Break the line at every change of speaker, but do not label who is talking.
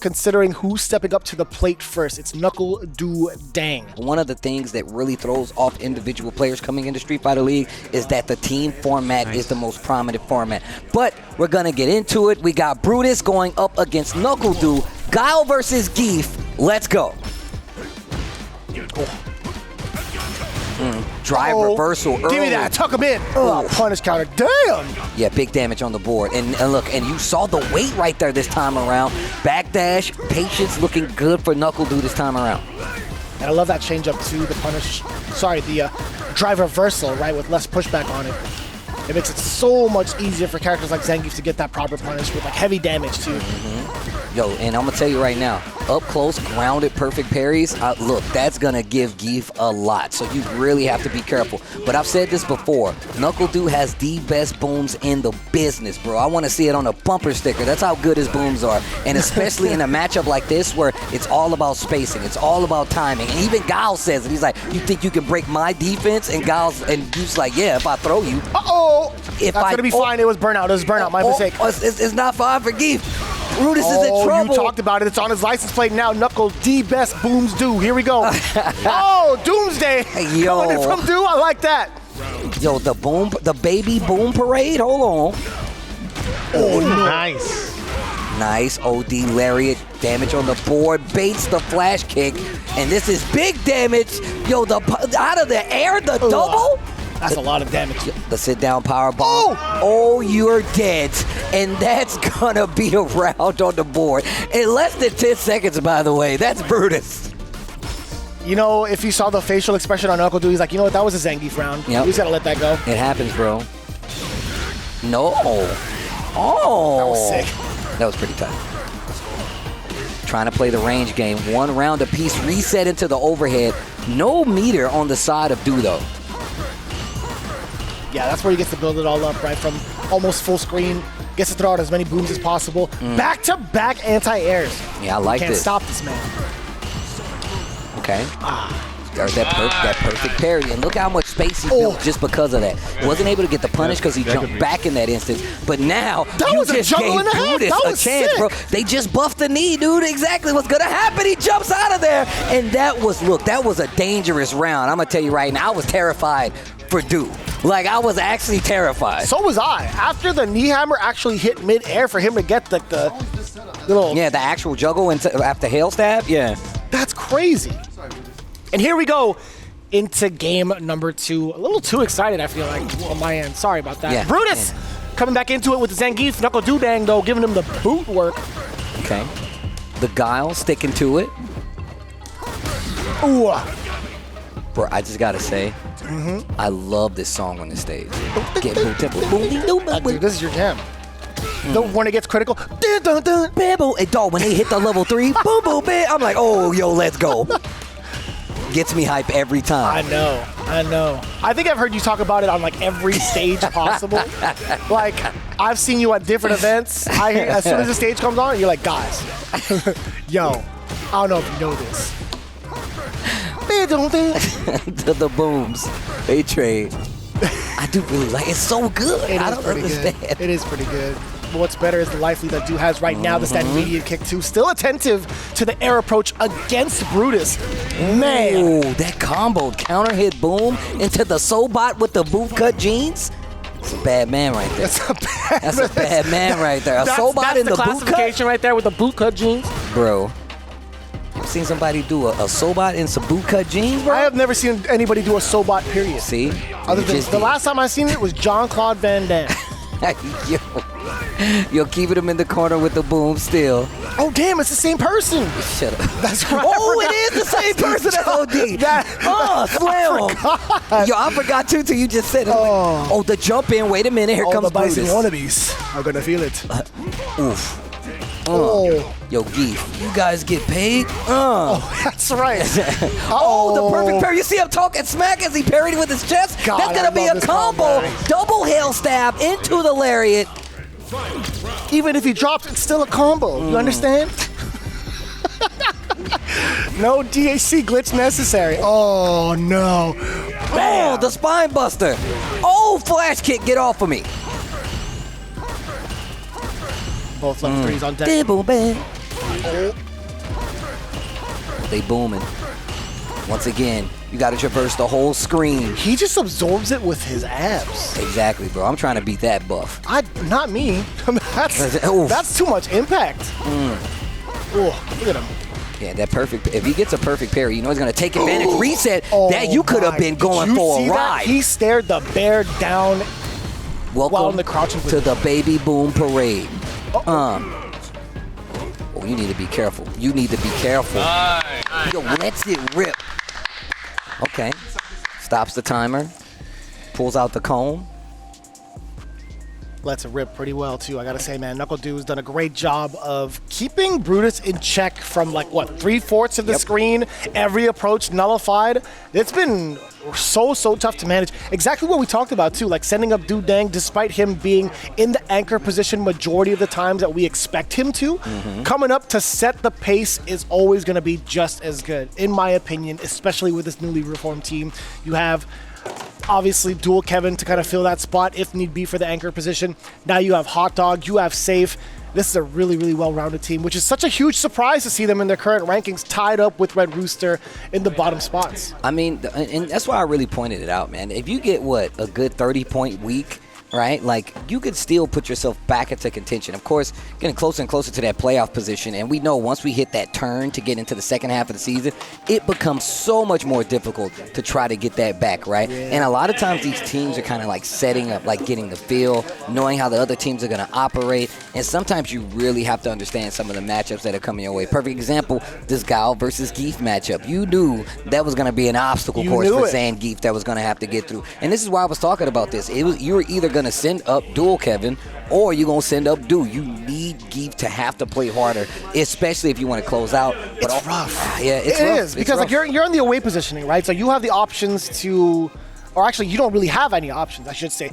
considering who's stepping up to the plate first. It's NuckleDu Dang.
One of the things that really throws off individual players coming into Street Fighter League is that the team format is the most prominent format. But we're going to get into it. We got Brutus going up against NuckleDu. Guile versus Zangief. Let's go. Drive reversal early.
Give me that. Tuck him in. Punish counter. Damn.
Yeah, big damage on the board. And look, and you saw the weight right there this time around. Backdash, patience looking good for NuckleDu this time around.
And I love that change up to the punish. Sorry, the drive reversal, right, with less pushback on it. It makes it so much easier for characters like Zangief to get that proper punish with like heavy damage too.
Yo, and I'm gonna tell you right now, up close, grounded, perfect parries, look, that's gonna give Zangief a lot. So you really have to be careful. But I've said this before, NuckleDu has the best booms in the business, bro. I wanna see it on a bumper sticker. That's how good his booms are. And especially in a matchup like this where it's all about spacing, it's all about timing. And even Guile says it. He's like, you think you can break my defense? And Guile's like, yeah, if I throw you.
That's gonna be fine. It was burnout. It was burnout. My mistake.
It's not fine for Zangief. Brutus is in trouble.
You talked about it. It's on his license plate now. Knuckle, the best booms do. Here we go. Doomsday.
Yo.
Coming in from Do. I like that.
Yo, the baby boom parade. Hold on.
Nice.
Nice OD lariat damage on the board. Baits the flash kick. And this is big damage. Yo, out of the air, the double.
That's a lot of damage.
The sit-down power bomb. Oh, you're dead. And that's gonna be a round on the board. In less than 10 seconds, by the way. That's Brutus.
You know, if you saw the facial expression on NuckleDu, he's like, you know what, that was a Zangief round.
Yep.
We just gotta let that go.
It happens, bro. No.
That was sick.
That was pretty tough. Trying to play the range game. One round apiece. Reset into the overhead. No meter on the side of Du, though.
Yeah, that's where he gets to build it all up, right? From almost full screen, gets to throw out as many booms as possible. Back-to-back anti-airs.
Yeah, I like this.
Can't stop this man.
Okay. There's that perfect parry. And look how much space he built just because of that. Wasn't able to get the punish because he jumped back in that instance. But now, you just gave Brutus a chance, bro. They just buffed the knee, dude. Exactly what's going to happen. He jumps out of there. And that was a dangerous round. I'm going to tell you right now, I was terrified for Du. Like, I was actually terrified.
So was I. After the knee hammer actually hit mid-air for him to get the little...
Yeah, the actual juggle after hail stab, yeah.
That's crazy. And here we go into game number 2. A little too excited, I feel like, on my end. Sorry about that.
Yeah.
Brutus coming back into it with the Zangief. NuckleDu Dang, though, giving him the boot work.
Okay. The Guile sticking to it.
Ooh.
Bro, I just got to say, I love this song on the stage. Get boom, tempo, boom,
Dude, this is your jam. When it gets critical,
and dog, when they hit the level 3, boom, boom, bam, I'm like, oh, yo, let's go. Gets me hype every time.
I know. I think I've heard you talk about it on like every stage possible. Like, I've seen you at different events. As soon as the stage comes on, you're like, guys, yo, I don't know if you know this.
The booms, they trade. I do really like it. It's so good. I don't understand.
Good. It is pretty good. But what's better is the life lead that Du has right now. That's that immediate kick too. Still attentive to the air approach against Brutus. Man.
Ooh, that combo counter hit boom into the Sobot with the boot cut jeans. That's a bad man right there. That's a bad man right there. A Sobot in the boot cut?
classification right there with the boot cut jeans.
Bro. I've seen somebody do a Sobot in some boot cut jeans, bro.
I have never seen anybody do a Sobot, period.
See?
Other than the last time I seen it was Jean-Claude Van Damme.
Yo, keeping him in the corner with the boom still.
Oh, damn, it's the same person.
Shut up.
That's right.
Oh, it is the same person as OD. Slam. Yo, I forgot too till you just said it. Oh, the jump in. Wait a minute. Here comes
the Bison
Brutus.
wannabes are going to feel it.
Oof. Yo, Zangief, you guys get paid?
Oh, that's right.
The perfect parry. You see him talking smack as he parried with his chest?
God,
that's going to be a combo. Double hail stab into the lariat.
Even if he drops, it's still a combo. You understand? No DHC glitch necessary. Oh, no.
Bam. Oh, the spine buster. Oh, flash kick. Get off of me.
Both level 3s on deck.
They booming. Once again, you got to traverse the whole screen.
He just absorbs it with his abs.
Exactly, bro. I'm trying to beat that buff.
Not me. That's too much impact. Oh, look at him.
Yeah, that perfect. If he gets a perfect parry, you know he's going to take advantage. Reset. That you could have been going for a ride.
He stared the bear down while in the crouching
position. To the baby boom parade. Oh, you need to be careful. You need to be careful. Yo, lets it rip. Okay. Stops the timer. Pulls out the comb.
Lets it rip pretty well, too. I got to say, man, NuckleDu has done a great job of keeping Brutus in check from, like, what, 3/4 of the screen, every approach nullified. It's been so tough to manage. Exactly what we talked about, too, like sending up Du Dang, despite him being in the anchor position majority of the times that we expect him to. Coming up to set the pace is always going to be just as good, in my opinion, especially with this newly reformed team. You have obviously dual Kevin to kind of fill that spot if need be for the anchor position. Now you have Hot Dog, you have Safe. This is a really, really well-rounded team, which is such a huge surprise to see them in their current rankings tied up with Red Rooster in the bottom spots.
I mean, and that's why I really pointed it out, man. If you get, a good 30-point week, right? Like, you could still put yourself back into contention. Of course, getting closer and closer to that playoff position, and we know once we hit that turn to get into the second half of the season, it becomes so much more difficult to try to get that back, right? Yeah. And a lot of times these teams are kind of like setting up, like getting the feel, knowing how the other teams are going to operate, and sometimes you really have to understand some of the matchups that are coming your way. Perfect example, this Guile versus Zangief matchup. You knew that was going to be an obstacle course for Zangief that was going to have to get through. And this is why I was talking about this. You were either going to send up dual Kevin or you're going to send up Du. You need Zangief to have to play harder, especially if you want to close out. But
it's rough.
Yeah, it's rough.
It is, because like you're in the away positioning, right? So you have the options to, or actually you don't really have any options, I should say,